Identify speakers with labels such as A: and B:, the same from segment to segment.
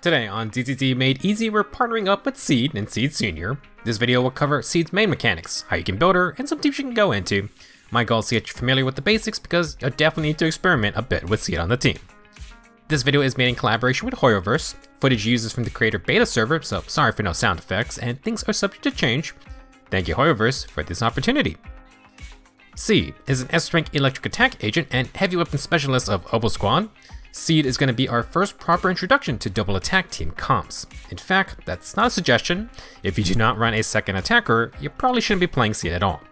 A: Today on ZZZ Made Easy, we're partnering up with Seed and Seed Senior. This video will cover Seed's main mechanics, how you can build her, and some tips you can go into. My goal is to get you familiar with the basics because you definitely need to experiment a bit with Seed on the team. This video is made in collaboration with Hoyoverse. Footage uses from the creator beta server, so sorry for no sound effects, and things are subject to change. Thank you Hoyoverse for this opportunity. Seed is an S-rank electric attack agent and heavy weapon specialist of Obo Squad. Seed is going to be our first proper introduction to double attack team comps. In fact, that's not a suggestion. If you do not run a second attacker, you probably shouldn't be playing Seed at all.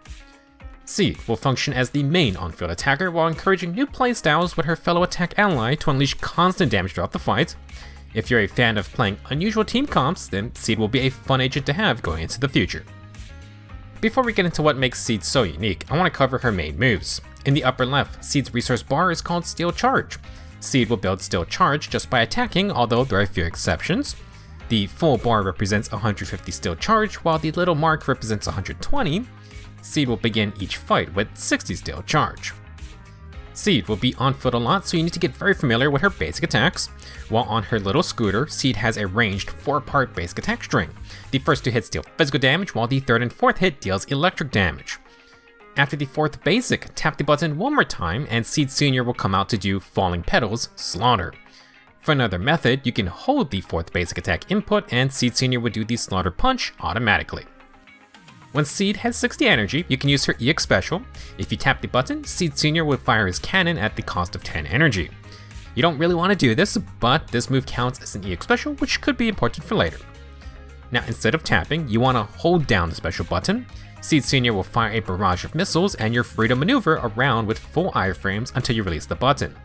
A: Seed will function as the main on-field attacker while encouraging new playstyles with her fellow attack ally to unleash constant damage throughout the fight. If you're a fan of playing unusual team comps, then Seed will be a fun agent to have going into the future. Before we get into what makes Seed so unique, I want to cover her main moves. In the upper left, Seed's resource bar is called Steel Charge. Seed will build Steel Charge just by attacking, although there are a few exceptions. The full bar represents 150 Steel Charge, while the little mark represents 120. Seed will begin each fight with 60 Steel Charge. Seed will be on foot a lot, so you need to get very familiar with her basic attacks. While on her little scooter, Seed has a ranged 4-part basic attack string. The first 2 hits deal physical damage, while the 3rd and 4th hit deals electric damage. After the 4th basic, tap the button one more time and Seed Senior will come out to do Falling Petals Slaughter. For another method, you can hold the 4th basic attack input and Seed Senior will do the Slaughter Punch automatically. When Seed has 60 energy, you can use her EX special. If you tap the button, Seed Senior will fire his cannon at the cost of 10 energy. You don't really want to do this, but this move counts as an EX special, which could be important for later. Now instead of tapping, you want to hold down the special button. Seed Senior will fire a barrage of missiles and you're free to maneuver around with full iframes until you release the button.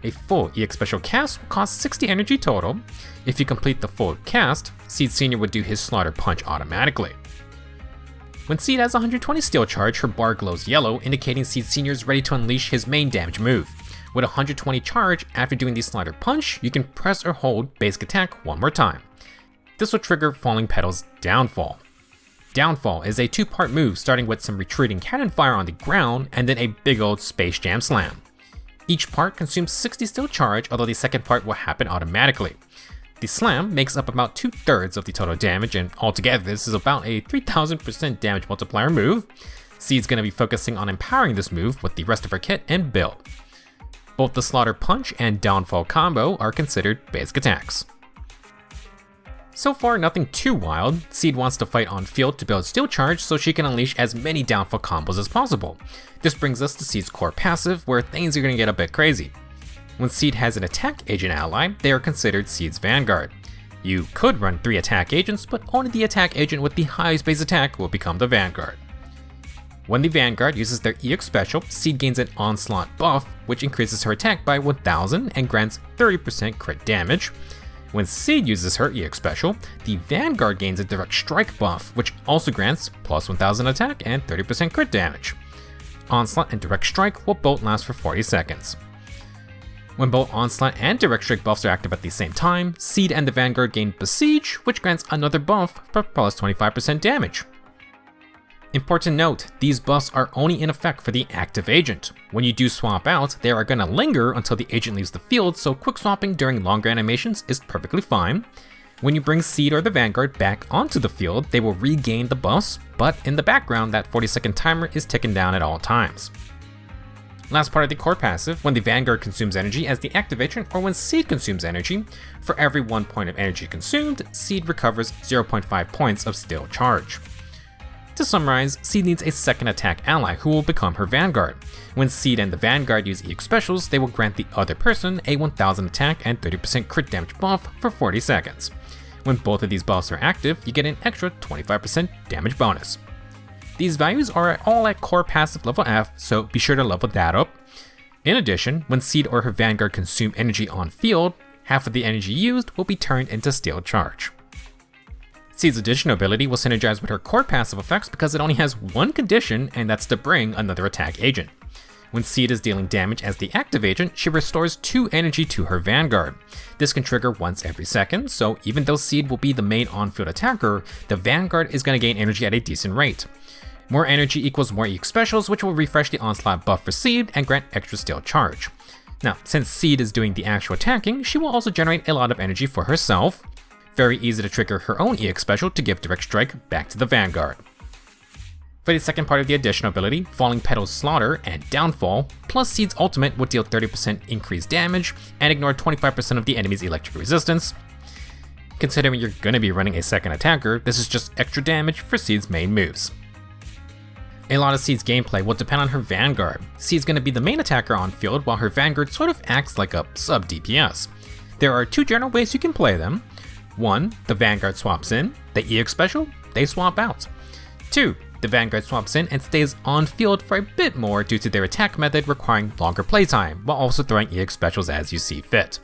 A: A full EX special cast will cost 60 energy total. If you complete the full cast, Seed Senior would do his Slaughter Punch automatically. When Seed has 120 Steel Charge, her bar glows yellow, indicating Seed Senior is ready to unleash his main damage move. With 120 charge, after doing the Slaughter Punch, you can press or hold basic attack one more time. This will trigger Falling Petals Downfall. Downfall is a 2-part move starting with some retreating cannon fire on the ground and then a big old Space Jam Slam. Each part consumes 60 Steel Charge, although the second part will happen automatically. The slam makes up about 2/3 of the total damage, and altogether this is about a 3000% damage multiplier move. Seed's going to be focusing on empowering this move with the rest of her kit and build. Both the Slaughter Punch and Downfall combo are considered basic attacks. So far, nothing too wild. Seed wants to fight on field to build Steel Charge so she can unleash as many Downfall combos as possible. This brings us to Seed's core passive, where things are going to get a bit crazy. When Seed has an attack agent ally, they are considered Seed's Vanguard. You could run 3 attack agents, but only the attack agent with the highest base attack will become the Vanguard. When the Vanguard uses their EX special, Seed gains an Onslaught buff, which increases her attack by 1000 and grants 30% crit damage. When Seed uses her EX special, the Vanguard gains a direct strike buff, which also grants plus 1000 attack and 30% crit damage. Onslaught and direct strike will both last for 40 seconds. When both Onslaught and direct strike buffs are active at the same time, Seed and the Vanguard gain Besiege, which grants another buff for plus 25% damage. Important note, these buffs are only in effect for the active agent. When you do swap out, they are going to linger until the agent leaves the field, so quick swapping during longer animations is perfectly fine. When you bring Seed or the Vanguard back onto the field, they will regain the buffs, but in the background that 40-second timer is ticking down at all times. Last part of the core passive, when the Vanguard consumes energy as the active agent or when Seed consumes energy, for every 1 point of energy consumed, Seed recovers 0.5 points of Steel Charge. To summarize, Seed needs a second attack ally who will become her Vanguard. When Seed and the Vanguard use EX specials, they will grant the other person a 1000 attack and 30% crit damage buff for 40 seconds. When both of these buffs are active, you get an extra 25% damage bonus. These values are all at core passive level F, so be sure to level that up. In addition, when Seed or her Vanguard consume energy on field, half of the energy used will be turned into Steel Charge. Seed's additional ability will synergize with her core passive effects because it only has one condition, and that's to bring another attack agent. When Seed is dealing damage as the active agent, she restores 2 energy to her Vanguard. This can trigger once every second, so even though Seed will be the main on-field attacker, the Vanguard is going to gain energy at a decent rate. More energy equals more EX specials, which will refresh the Onslaught buff for Seed and grant extra Steel Charge. Now, since Seed is doing the actual attacking, she will also generate a lot of energy for herself. Very easy to trigger her own EX special to give direct strike back to the Vanguard. For the second part of the additional ability, Falling Petals Slaughter and Downfall, plus Seed's ultimate would deal 30% increased damage and ignore 25% of the enemy's electric resistance. Considering you're gonna be running a second attacker, this is just extra damage for Seed's main moves. A lot of Seed's gameplay will depend on her Vanguard. Seed's gonna be the main attacker on field while her Vanguard sort of acts like a sub DPS. There are two general ways you can play them. 1, the Vanguard swaps in, the EX special, they swap out. 2, the Vanguard swaps in and stays on field for a bit more due to their attack method requiring longer playtime, while also throwing EX specials as you see fit.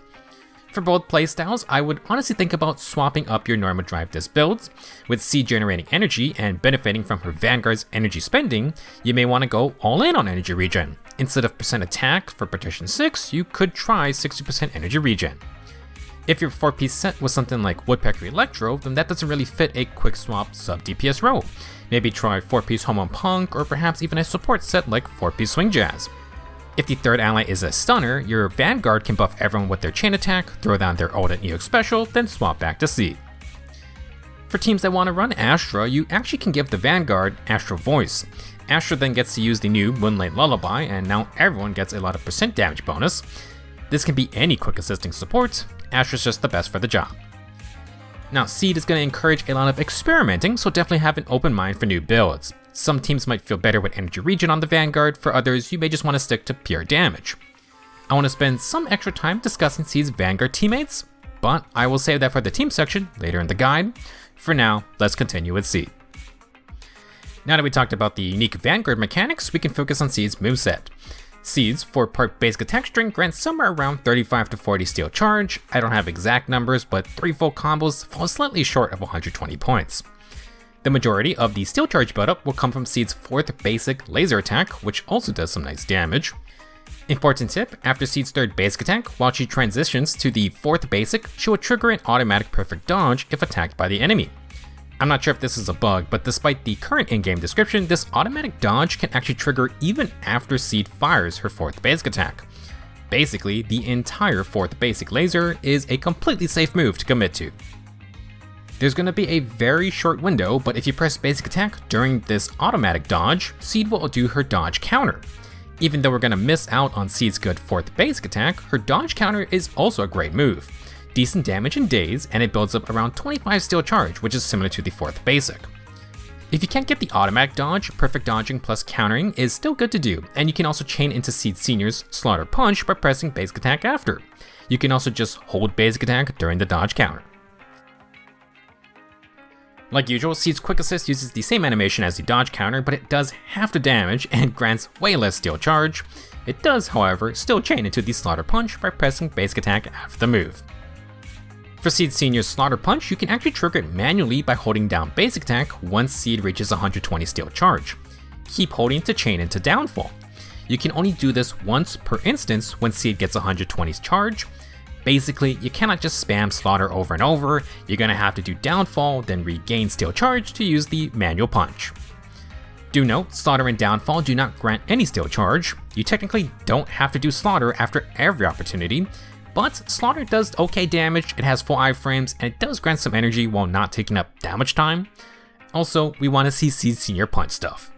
A: For both playstyles, I would honestly think about swapping up your normal drive disc builds. With Seed generating energy and benefiting from her Vanguard's energy spending, you may want to go all in on energy regen. Instead of % attack for Partition 6, you could try 60% energy regen. If your 4-piece set was something like Woodpecker Electro, then that doesn't really fit a quick swap sub DPS role. Maybe try 4-piece Homo Punk, or perhaps even a support set like 4-piece Swing Jazz. If the third ally is a stunner, your Vanguard can buff everyone with their chain attack, throw down their ult and EX special, then swap back to Seed. For teams that want to run Astra, you actually can give the Vanguard Astra Voice. Astra then gets to use the new Moonlight Lullaby, and now everyone gets a lot of % damage bonus. This can be any quick assisting support, Astra's just the best for the job. Now, Seed is going to encourage a lot of experimenting, so definitely have an open mind for new builds. Some teams might feel better with energy regen on the Vanguard, for others you may just want to stick to pure damage. I want to spend some extra time discussing Seed's Vanguard teammates, but I will save that for the team section later in the guide. For now, let's continue with Seed. Now that we talked about the unique Vanguard mechanics, we can focus on Seed's moveset. Seed's 4-part basic attack string grants somewhere around 35 to 40 steel charge. I don't have exact numbers, but 3 full combos fall slightly short of 120 points. The majority of the steel charge buildup will come from Seed's 4th basic laser attack, which also does some nice damage. Important tip, after Seed's 3rd basic attack, while she transitions to the 4th basic, she will trigger an automatic perfect dodge if attacked by the enemy. I'm not sure if this is a bug, but despite the current in-game description, this automatic dodge can actually trigger even after Seed fires her 4th basic attack. Basically, the entire 4th basic laser is a completely safe move to commit to. There's going to be a very short window, but if you press basic attack during this automatic dodge, Seed will do her dodge counter. Even though we're going to miss out on Seed's good 4th basic attack, her dodge counter is also a great move. Decent damage in days, and it builds up around 25 steel charge, which is similar to the 4th basic. If you can't get the automatic dodge, perfect dodging plus countering is still good to do, and you can also chain into Seed Senior's Slaughter Punch by pressing basic attack after. You can also just hold basic attack during the dodge counter. Like usual, Seed's quick assist uses the same animation as the dodge counter, but it does half the damage and grants way less steel charge. It does, however, still chain into the Slaughter Punch by pressing basic attack after the move. For Seed Senior's Slaughter Punch, you can actually trigger it manually by holding down basic attack once Seed reaches 120 steel charge. Keep holding to chain into Downfall. You can only do this once per instance when Seed gets 120 charge. Basically, you cannot just spam Slaughter over and over, you're gonna have to do Downfall, then regain steel charge to use the manual punch. Do note, Slaughter and Downfall do not grant any steel charge. You technically don't have to do Slaughter after every opportunity, but Slaughter does okay damage, it has full iframes, and it does grant some energy while not taking up that much time. Also, we want to see Seed Senior punch stuff.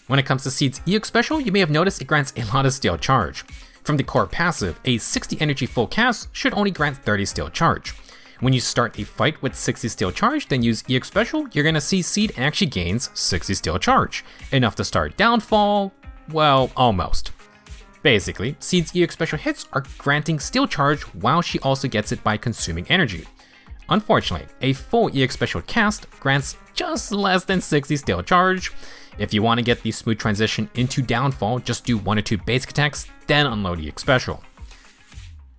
A: When it comes to Seed's EX special, you may have noticed it grants a lot of steel charge. From the core passive, a 60 energy full cast should only grant 30 steel charge. When you start a fight with 60 steel charge, then use EX special, you're gonna see Seed actually gains 60 steel charge. Enough to start Downfall, well, almost. Basically, Seed's EX special hits are granting steel charge while she also gets it by consuming energy. Unfortunately, a full EX special cast grants just less than 60 steel charge. If you want to get the smooth transition into Downfall, just do 1 or 2 basic attacks, then unload EX special.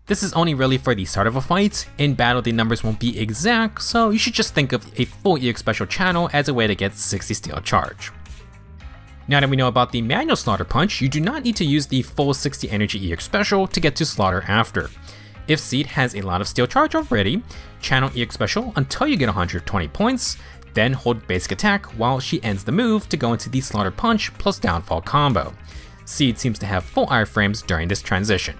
A: This is only really for the start of a fight. In battle, the numbers won't be exact, so you should just think of a full EX special channel as a way to get 60 steel charge. Now that we know about the manual Slaughter Punch, you do not need to use the full 60 energy EX special to get to Slaughter after. If Seed has a lot of steel charge already, channel EX special until you get 120 points, then hold basic attack while she ends the move to go into the Slaughter Punch plus Downfall combo. Seed seems to have full iframes during this transition.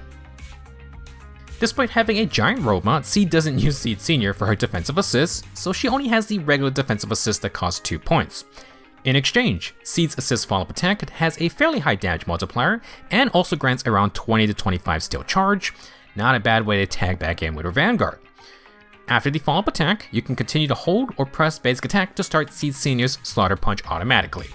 A: Despite having a giant robot, Seed doesn't use Seed Senior for her defensive assists, so she only has the regular defensive assist that costs 2 points. In exchange, Seed's assist follow-up attack has a fairly high damage multiplier and also grants around 20 to 25 steel charge, not a bad way to tag back in with her Vanguard. After the follow-up attack, you can continue to hold or press basic attack to start Seed Senior's Slaughter Punch automatically.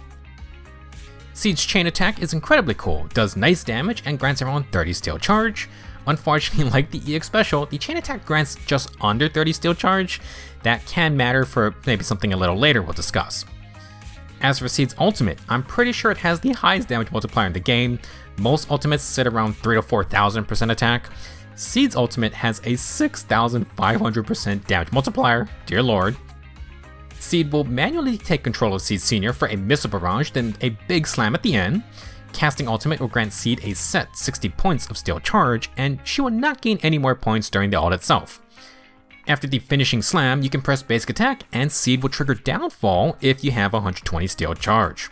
A: Seed's chain attack is incredibly cool, does nice damage and grants around 30 steel charge. Unfortunately, like the EX special, the chain attack grants just under 30 steel charge. That can matter for maybe something a little later we'll discuss. As for Seed's ultimate, I'm pretty sure it has the highest damage multiplier in the game. Most ultimates sit around 3 to 4,000% attack. Seed's ultimate has a 6,500% damage multiplier, dear lord. Seed will manually take control of Seed Senior for a missile barrage, then a big slam at the end. Casting ultimate will grant Seed a set 60 points of steel charge, and she will not gain any more points during the ult itself. After the finishing slam, you can press basic attack, and Seed will trigger downfall if you have 120 steel charge.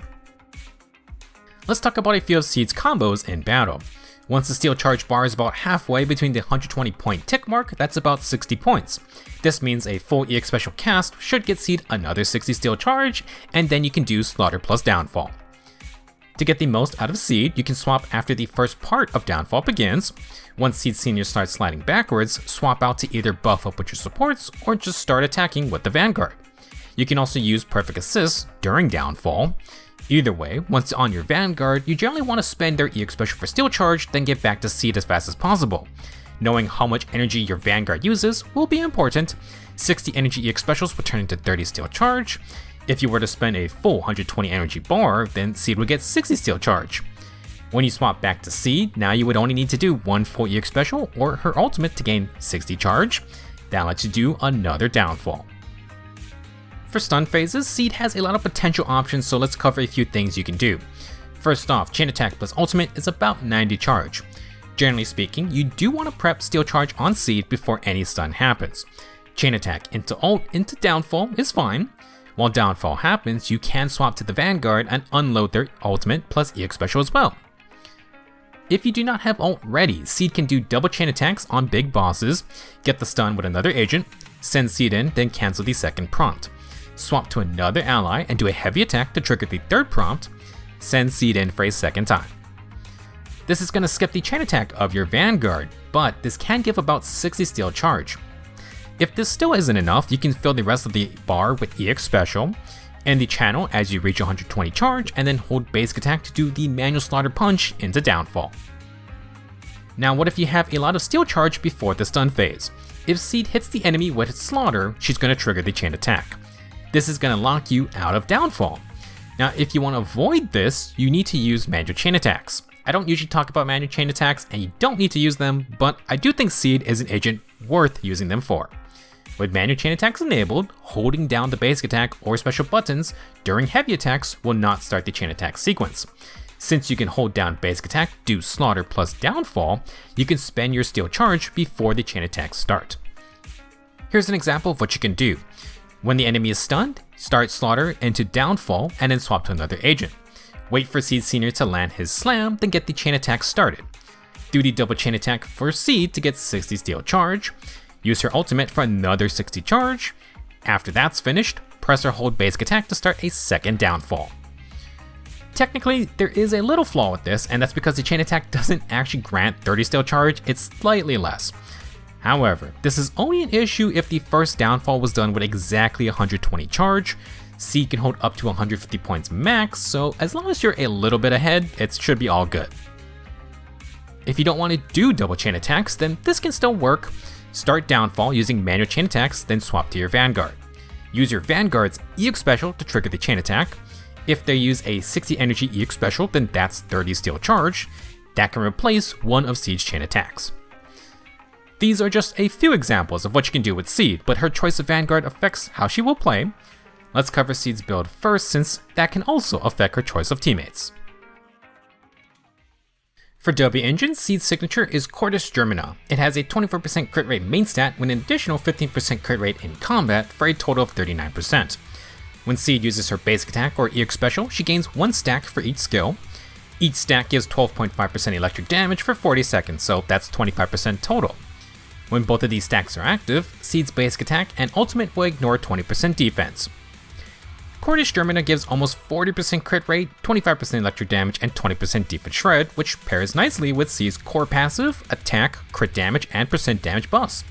A: Let's talk about a few of Seed's combos in battle. Once the steel charge bar is about halfway between the 120 point tick mark, that's about 60 points. This means a full EX special cast should get Seed another 60 steel charge, and then you can do Slaughter plus Downfall. To get the most out of Seed, you can swap after the first part of Downfall begins. Once Seed Senior starts sliding backwards, swap out to either buff up with your supports or just start attacking with the Vanguard. You can also use Perfect Assist during Downfall. Either way, once on your Vanguard, you generally want to spend their EX special for steel charge, then get back to Seed as fast as possible. Knowing how much energy your Vanguard uses will be important. 60 energy EX specials will turn into 30 steel charge. If you were to spend a full 120 energy bar, then Seed would get 60 steel charge. When you swap back to Seed, now you would only need to do one full EX special or her ultimate to gain 60 charge. That lets you do another Downfall. For stun phases, Seed has a lot of potential options, so let's cover a few things you can do. First off, chain attack plus ultimate is about 90 charge. Generally speaking, you do want to prep steel charge on Seed before any stun happens. Chain attack into ult into downfall is fine. While downfall happens, you can swap to the Vanguard and unload their ultimate plus EX special as well. If you do not have ult ready, Seed can do double chain attacks on big bosses, get the stun with another agent, send Seed in, then cancel the second prompt. Swap to another ally and do a heavy attack to trigger the third prompt, send Seed in for a second time. This is going to skip the chain attack of your Vanguard, but this can give about 60 steel charge. If this still isn't enough, you can fill the rest of the bar with EX special, end the channel as you reach 120 charge, and then hold basic attack to do the manual slaughter punch into downfall. Now what if you have a lot of steel charge before the stun phase? If Seed hits the enemy with its slaughter, she's going to trigger the chain attack. This is going to lock you out of downfall. Now if you want to avoid this, you need to use manual chain attacks. I don't usually talk about manual chain attacks and you don't need to use them, but I do think Seed is an agent worth using them for. With manual chain attacks enabled, holding down the basic attack or special buttons during heavy attacks will not start the chain attack sequence. Since you can hold down basic attack, do slaughter plus downfall, you can spend your steel charge before the chain attacks start. Here's an example of what you can do. When the enemy is stunned, start slaughter into downfall and then swap to another agent. Wait for Seed Senior to land his slam, then get the chain attack started. Do the double chain attack for Seed to get 60 steel charge. Use her ultimate for another 60 charge. After that's finished, press or hold basic attack to start a second downfall. Technically, there is a little flaw with this, and that's because the chain attack doesn't actually grant 30 steel charge, it's slightly less. However, this is only an issue if the first downfall was done with exactly 120 charge. Seed can hold up to 150 points max, so as long as you're a little bit ahead, it should be all good. If you don't want to do double chain attacks, then this can still work. Start downfall using manual chain attacks, then swap to your Vanguard. Use your Vanguard's EX special to trigger the chain attack. If they use a 60 energy EX special, then that's 30 steel charge. That can replace one of Seed's chain attacks. These are just a few examples of what you can do with Seed, but her choice of Vanguard affects how she will play. Let's cover Seed's build first, since that can also affect her choice of teammates. For W engine, Seed's signature is Cordis Germina. It has a 24% crit rate main stat with an additional 15% crit rate in combat for a total of 39%. When Seed uses her basic attack or EX special, she gains 1 stack for each skill. Each stack gives 12.5% electric damage for 40 seconds, so that's 25% total. When both of these stacks are active, Seed's basic attack and ultimate will ignore 20% defense. Cordish Germina gives almost 40% crit rate, 25% electric damage, and 20% defense shred, which pairs nicely with Seed's core passive, attack, crit damage, and percent damage buffs.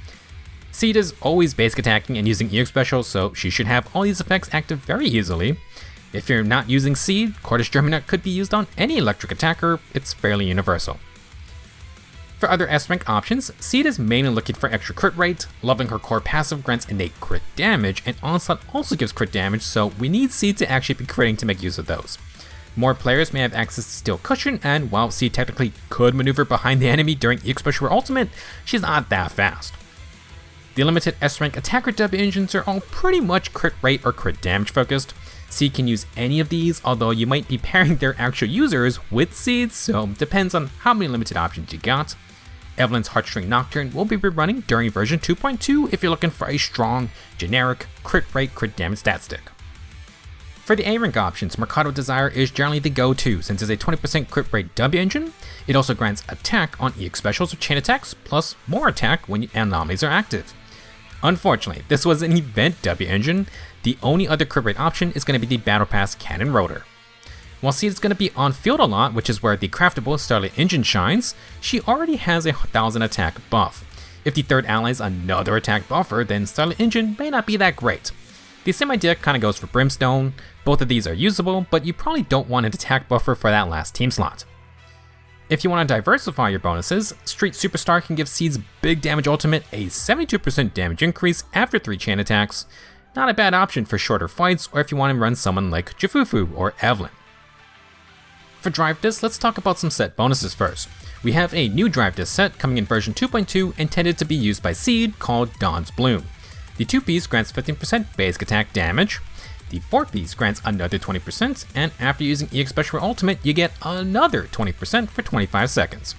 A: Seed is always basic attacking and using EX special, so she should have all these effects active very easily. If you're not using Seed, Cordish Germina could be used on any electric attacker, it's fairly universal. For other S-rank options, Seed is mainly looking for extra crit rate, loving her core passive grants innate crit damage, and Onslaught also gives crit damage, so we need Seed to actually be critting to make use of those. More players may have access to Steel Cushion, and while Seed technically could maneuver behind the enemy during EX Special or Ultimate, she's not that fast. The limited S-rank attacker W engines are all pretty much crit rate or crit damage focused. Seed can use any of these, although you might be pairing their actual users with Seed, so depends on how many limited options you got. Evelyn's Heartstring Nocturne will be rerunning during version 2.2 if you're looking for a strong, generic, crit rate, crit damage stat stick. For the A-rank options, Mercado Desire is generally the go-to since it's a 20% crit rate W engine. It also grants attack on EX specials or chain attacks, plus more attack when anomalies are active. Unfortunately, this was an event W engine. The only other crit rate option is going to be the Battle Pass Cannon Rotor. While Seed is going to be on field a lot, which is where the craftable Starlight Engine shines, she already has a 1000 attack buff. If the third ally is another attack buffer, then Starlight Engine may not be that great. The same idea kind of goes for Brimstone. Both of these are usable, but you probably don't want an attack buffer for that last team slot. If you want to diversify your bonuses, Street Superstar can give Seed's big damage ultimate a 72% damage increase after 3 chain attacks. Not a bad option for shorter fights or if you want to run someone like Jafufu or Evelyn. For Drive Disc, let's talk about some set bonuses first. We have a new Drive Disc set coming in version 2.2 intended to be used by Seed called Dawn's Bloom. The 2-piece grants 15% basic attack damage, the 4-piece grants another 20%, and after using EX Special or Ultimate, you get another 20% for 25 seconds.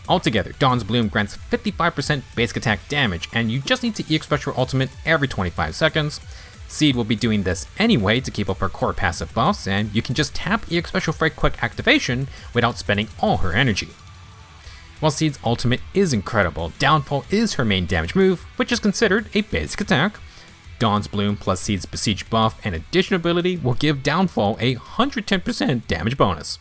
A: Altogether, Dawn's Bloom grants 55% basic attack damage, and you just need to EX Special or Ultimate every 25 seconds. Seed will be doing this anyway to keep up her core passive buffs, and you can just tap EX Special for a quick activation without spending all her energy. While Seed's ultimate is incredible, Downfall is her main damage move, which is considered a basic attack. Dawn's Bloom plus Seed's Besiege buff and addition ability will give Downfall a 110% damage bonus.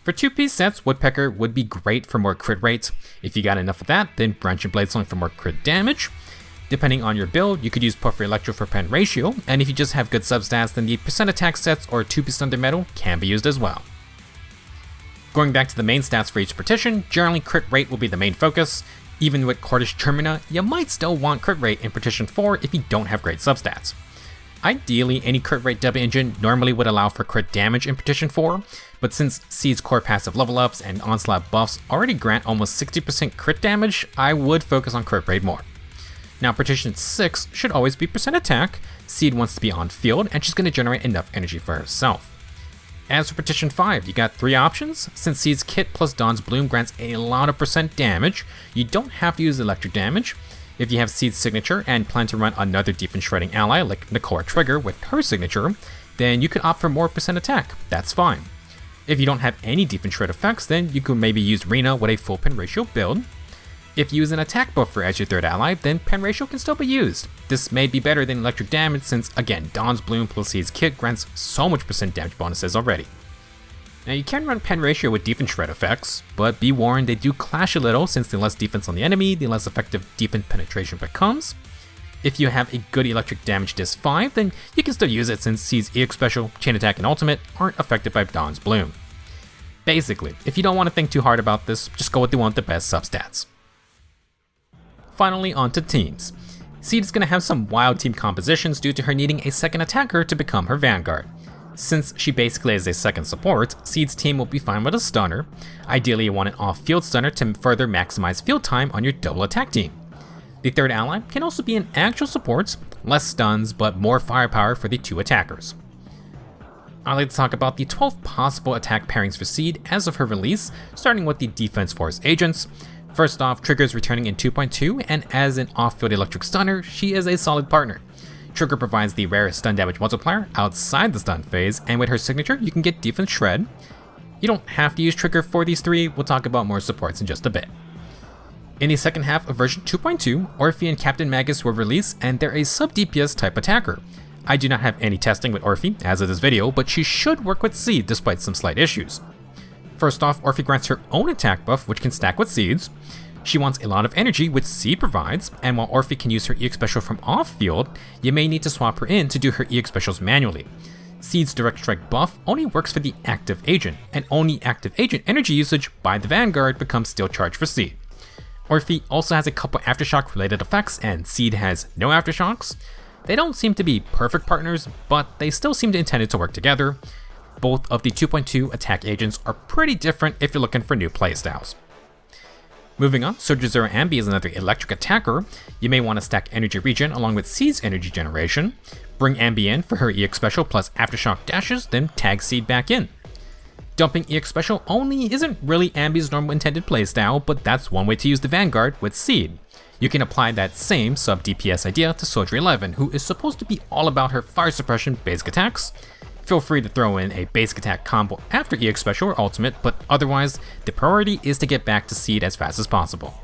A: For 2-piece sets, Woodpecker would be great for more crit rates. If you got enough of that, then Branch and Bladesong for more crit damage. Depending on your build, you could use Puffer Electro for pen ratio, and if you just have good substats, then the percent attack sets or 2-piece Thunder Metal can be used as well. Going back to the main stats for each partition, generally crit rate will be the main focus. Even with Cordish Germina, you might still want crit rate in partition 4 if you don't have great substats. Ideally, any crit rate W engine normally would allow for crit damage in partition 4, but since Seed's core passive level ups and onslaught buffs already grant almost 60% crit damage, I would focus on crit rate more. Now, partition 6 should always be percent attack. Seed wants to be on field, and she's going to generate enough energy for herself. As for partition 5, you got 3 options. Since Seed's kit plus Dawn's Bloom grants a lot of percent damage, you don't have to use electric damage. If you have Seed's signature and plan to run another defense shredding ally like Nakora Trigger with her signature, then you could opt for more percent attack. That's fine. If you don't have any defense shred effects, then you could maybe use Rena with a full pen ratio build. If you use an attack buffer as your third ally, then pen ratio can still be used. This may be better than electric damage since, again, Dawn's Bloom plus Seed's kit grants so much percent damage bonuses already. Now you can run pen ratio with defense shred effects, but be warned they do clash a little since the less defense on the enemy, the less effective defense penetration becomes. If you have a good electric damage disc 5, then you can still use it since Seed's EX Special, Chain Attack, and Ultimate aren't affected by Dawn's Bloom. Basically, if you don't want to think too hard about this, just go with the one with the best substats. Finally, onto teams. Seed is going to have some wild team compositions due to her needing a second attacker to become her Vanguard. Since she basically is a second support, Seed's team will be fine with a stunner. Ideally, you want an off-field stunner to further maximize field time on your double attack team. The third ally can also be an actual support, less stuns, but more firepower for the 2 attackers. I'd like to talk about the 12 possible attack pairings for Seed as of her release, starting with the Defense Force agents. First off, Trigger's returning in 2.2, and as an off-field electric stunner, she is a solid partner. Trigger provides the rarest stun damage multiplier outside the stun phase, and with her signature, you can get Defense Shred. You don't have to use trigger for these three, we'll talk about more supports in just a bit. In the second half of version 2.2, Orphée and Captain Magus were released and they're a sub-DPS type attacker. I do not have any testing with Orphée as of this video, but she should work with Seed despite some slight issues. First off, Orphée grants her own attack buff which can stack with Seed's. She wants a lot of energy which Seed provides, and while Orphée can use her EX special from off-field, you may need to swap her in to do her EX specials manually. Seed's direct strike buff only works for the active agent, and only active agent energy usage by the Vanguard becomes steel charge for Seed. Orphée also has a couple aftershock related effects and Seed has no aftershocks. They don't seem to be perfect partners, but they still seem intended to work together. Both of the 2.2 attack agents are pretty different if you're looking for new playstyles. Moving on, zzzero Ambi is another electric attacker. You may want to stack energy regen along with Seed's energy generation. Bring Ambi in for her EX special plus aftershock dashes, then tag Seed back in. Dumping EX special only isn't really Ambi's normal intended playstyle, but that's one way to use the Vanguard with Seed. You can apply that same sub-DPS idea to Soldier 11, who is supposed to be all about her fire suppression basic attacks. Feel free to throw in a basic attack combo after EX special or ultimate, but otherwise, the priority is to get back to Seed as fast as possible.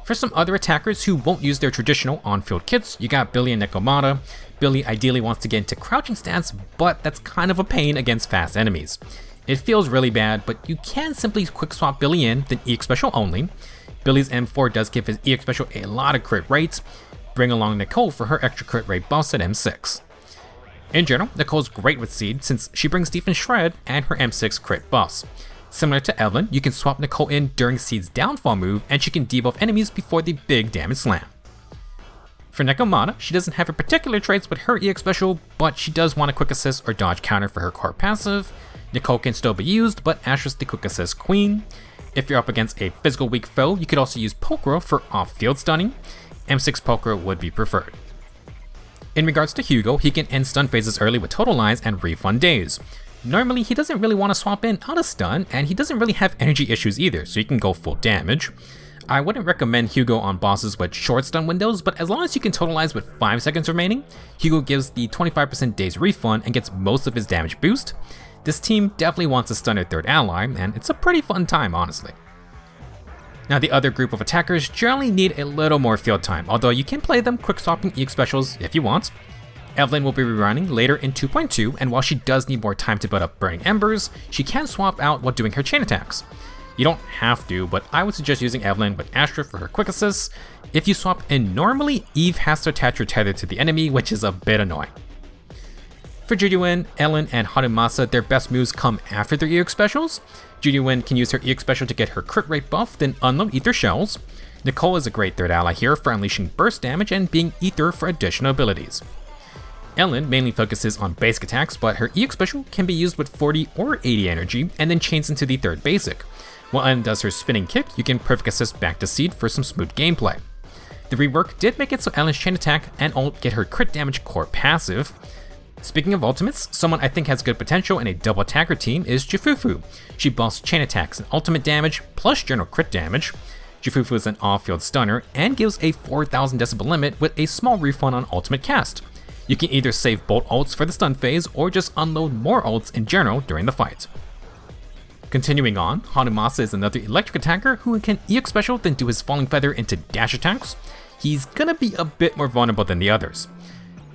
A: For some other attackers who won't use their traditional on-field kits, you got Billy and Nekomata. Billy ideally wants to get into crouching stance, but that's kind of a pain against fast enemies. It feels really bad, but you can simply quick swap Billy in, then EX special only. Billy's M4 does give his EX special a lot of crit rates. Bring along Nicole for her extra crit rate buffs at M6. In general, Nicole's great with Seed since she brings Defense Shred and her M6 crit buffs. Similar to Evelyn, you can swap Nicole in during Seed's downfall move and she can debuff enemies before the big damage slam. For Nekomata, she doesn't have a particular traits with her EX special, but she does want a quick assist or dodge counter for her core passive. Nicole can still be used, but Astra's the quick assist queen. If you're up against a physical weak foe, you could also use Pokora for off-field stunning. M6 Pokora would be preferred. In regards to Hugo, he can end stun phases early with Total Lies and Refund Days. Normally, he doesn't really want to swap in out of stun, and he doesn't really have energy issues either, so he can go full damage. I wouldn't recommend Hugo on bosses with short stun windows, but as long as you can totalize with 5 seconds remaining, Hugo gives the 25% days refund and gets most of his damage boost. This team definitely wants to stun their third ally, and it's a pretty fun time, honestly. Now the other group of attackers generally need a little more field time, although you can play them quick swapping EX specials if you want. Evelyn will be rerunning later in 2.2, and while she does need more time to build up Burning Embers, she can swap out while doing her chain attacks. You don't have to, but I would suggest using Evelyn with Astra for her quick assists. If you swap in normally, Eve has to attach her tether to the enemy, which is a bit annoying. For Judyuin, Ellen, and Harumasa, their best moves come after their EX specials. Judyuin can use her EX special to get her crit rate buff, then unload Ether Shells. Nicole is a great third ally here for unleashing burst damage and being Ether for additional abilities. Ellen mainly focuses on basic attacks, but her EX special can be used with 40 or 80 energy and then chains into the third basic. While Ellen does her spinning kick, you can perfect assist back to Seed for some smooth gameplay. The rework did make it so Ellen's chain attack and ult get her crit damage core passive. Speaking of ultimates, someone I think has good potential in a double attacker team is Jifufu. She buffs chain attacks and ultimate damage plus general crit damage. Jifufu is an off-field stunner and gives a 4000 decibel limit with a small refund on ultimate cast. You can either save bolt ults for the stun phase or just unload more ults in general during the fight. Continuing on, Harumasa is another electric attacker who can EX special then do his falling feather into dash attacks. He's gonna be a bit more vulnerable than the others.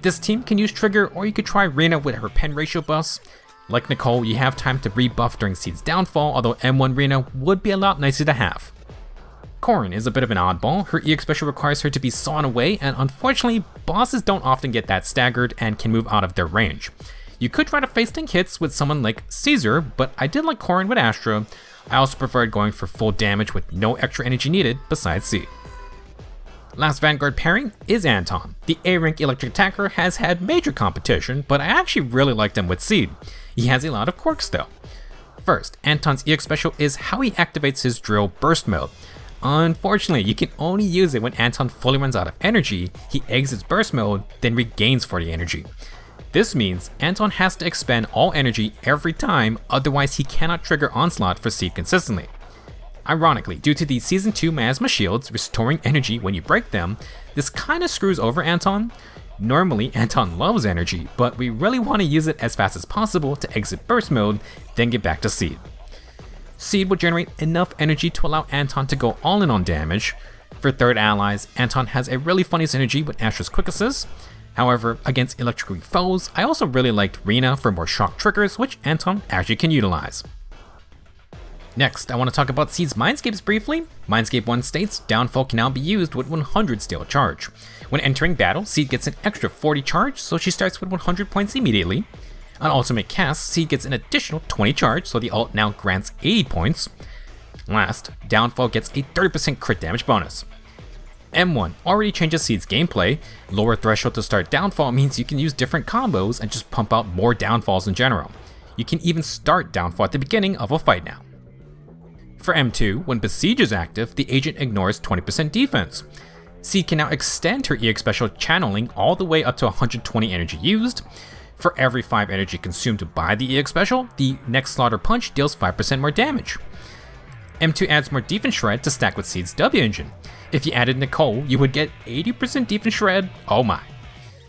A: This team can use Trigger, or you could try Reyna with her pen ratio buffs. Like Nicole, you have time to rebuff during Seed's downfall, although M1 Reyna would be a lot nicer to have. Corrin is a bit of an oddball. Her EX special requires her to be sawn away, and unfortunately, bosses don't often get that staggered and can move out of their range. You could try to face tank hits with someone like Caesar, but I did like Corrin with Astra. I also preferred going for full damage with no extra energy needed besides Seed. Last Vanguard pairing is Anton. The A-rank electric attacker has had major competition, but I actually really liked him with Seed. He has a lot of quirks though. First, Anton's EX special is how he activates his drill burst mode. Unfortunately, you can only use it when Anton fully runs out of energy, he exits burst mode, then regains 40 energy. This means Anton has to expend all energy every time, otherwise he cannot trigger Onslaught for Seed consistently. Ironically, due to the Season 2 Miasma shields restoring energy when you break them, this kinda screws over Anton. Normally, Anton loves energy, but we really want to use it as fast as possible to exit burst mode, then get back to Seed. Seed will generate enough energy to allow Anton to go all in on damage. For third allies, Anton has a really funny synergy with Astra's quick assist. However, against electric weak foes, I also really liked Rena for more shock triggers, which Anton actually can utilize. Next, I want to talk about Seed's Mindscapes briefly. Mindscape 1 states, Downfall can now be used with 100 steel charge. When entering battle, Seed gets an extra 40 charge, so she starts with 100 points immediately. On ultimate cast, Seed gets an additional 20 charge, so the ult now grants 80 points. Last, Downfall gets a 30% crit damage bonus. M1 already changes Seed's gameplay. Lower threshold to start Downfall means you can use different combos and just pump out more Downfalls in general. You can even start Downfall at the beginning of a fight now. For M2, when Besiege is active, the agent ignores 20% defense. Seed can now extend her EX special channeling all the way up to 120 energy used. For every 5 energy consumed by the EX special, the next Slaughter Punch deals 5% more damage. M2 adds more defense shred to stack with Seed's W engine. If you added Nicole, you would get 80% defense shred, oh my.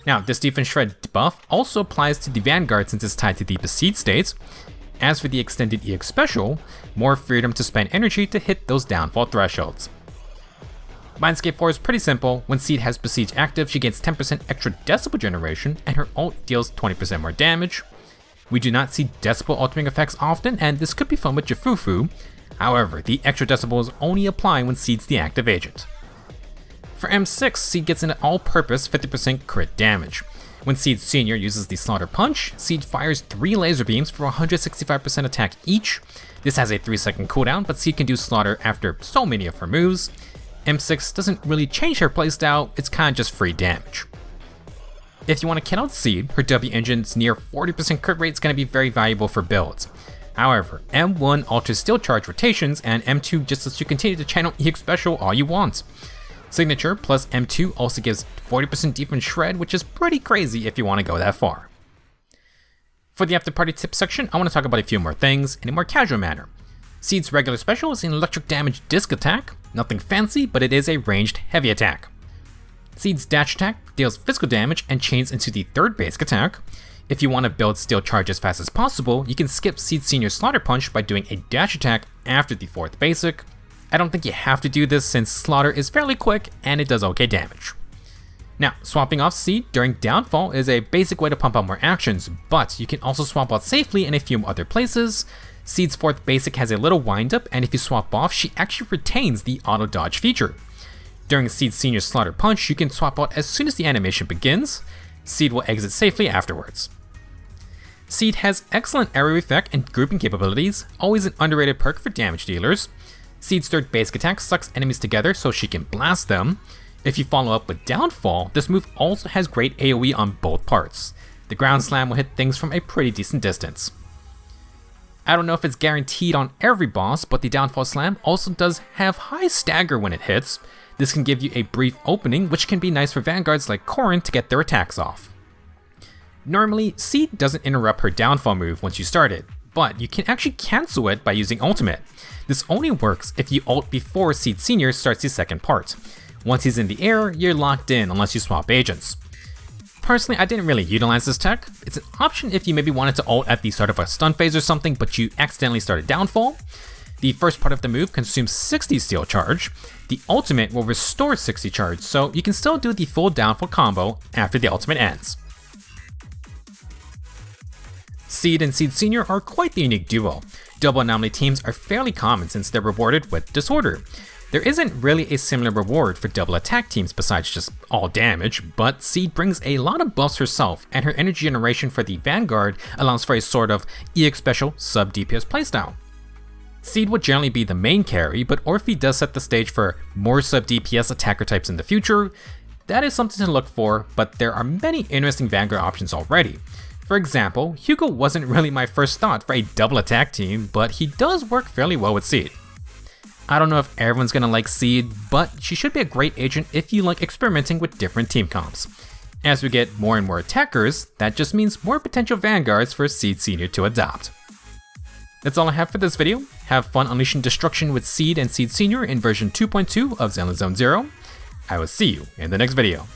A: Now, this defense shred buff also applies to the Vanguard since it's tied to the Besiege states. As for the extended EX special, more freedom to spend energy to hit those downfall thresholds. Mindscape 4 is pretty simple. When Seed has Besiege active, she gains 10% extra decibel generation, and her ult deals 20% more damage. We do not see decibel altering effects often, and this could be fun with Jafufu. However, the extra decibels only apply when Seed's the active agent. For M6, Seed gets an all-purpose 50% crit damage. When Seed Senior uses the Slaughter Punch, Seed fires 3 laser beams for 165% attack each. This has a 3-second cooldown, but Seed can do Slaughter after so many of her moves. M6 doesn't really change her playstyle, it's kinda just free damage. If you want to count out Seed, her W engine's near 40% crit rate is going to be very valuable for builds. However, M1 alters steel charge rotations, and M2 just lets you continue to channel EX special all you want. Signature plus M2 also gives 40% defense shred, which is pretty crazy if you want to go that far. For the after party tip section, I want to talk about a few more things in a more casual manner. Seed's regular special is an electric damage disc attack, nothing fancy, but it is a ranged heavy attack. Seed's dash attack deals physical damage and chains into the third basic attack. If you want to build steel charge as fast as possible, you can skip Seed Senior's Slaughter Punch by doing a dash attack after the 4th basic. I don't think you have to do this since Slaughter is fairly quick and it does okay damage. Now, swapping off Seed during Downfall is a basic way to pump out more actions, but you can also swap out safely in a few other places. Seed's 4th basic has a little wind up, and if you swap off, she actually retains the auto dodge feature. During Seed Senior's Slaughter Punch, you can swap out as soon as the animation begins. Seed will exit safely afterwards. Seed has excellent area effect and grouping capabilities, always an underrated perk for damage dealers. Seed's 3rd basic attack sucks enemies together so she can blast them. If you follow up with Downfall, this move also has great AoE on both parts. The ground slam will hit things from a pretty decent distance. I don't know if it's guaranteed on every boss, but the Downfall Slam also does have high stagger when it hits. This can give you a brief opening, which can be nice for Vanguards like Corrin to get their attacks off. Normally, Seed doesn't interrupt her Downfall move once you start it, but you can actually cancel it by using Ultimate. This only works if you ult before Seed Senior starts the second part. Once he's in the air, you're locked in unless you swap agents. Personally, I didn't really utilize this tech. It's an option if you maybe wanted to ult at the start of a stun phase or something, but you accidentally started Downfall. The first part of the move consumes 60 steel charge. The ultimate will restore 60 charge, so you can still do the full Downfall combo after the ultimate ends. Seed and Seed Senior are quite the unique duo. Double anomaly teams are fairly common since they're rewarded with Disorder. There isn't really a similar reward for double attack teams besides just all damage, but Seed brings a lot of buffs herself, and her energy generation for the Vanguard allows for a sort of EX special sub DPS playstyle. Seed would generally be the main carry, but Orphe does set the stage for more sub DPS attacker types in the future. That is something to look for, but there are many interesting Vanguard options already. For example, Hugo wasn't really my first thought for a double attack team, but he does work fairly well with Seed. I don't know if everyone's gonna like Seed, but she should be a great agent if you like experimenting with different team comps. As we get more and more attackers, that just means more potential Vanguards for Seed Senior to adopt. That's all I have for this video. Have fun unleashing destruction with Seed and Seed Senior in version 2.2 of Zenless Zone Zero. I will see you in the next video.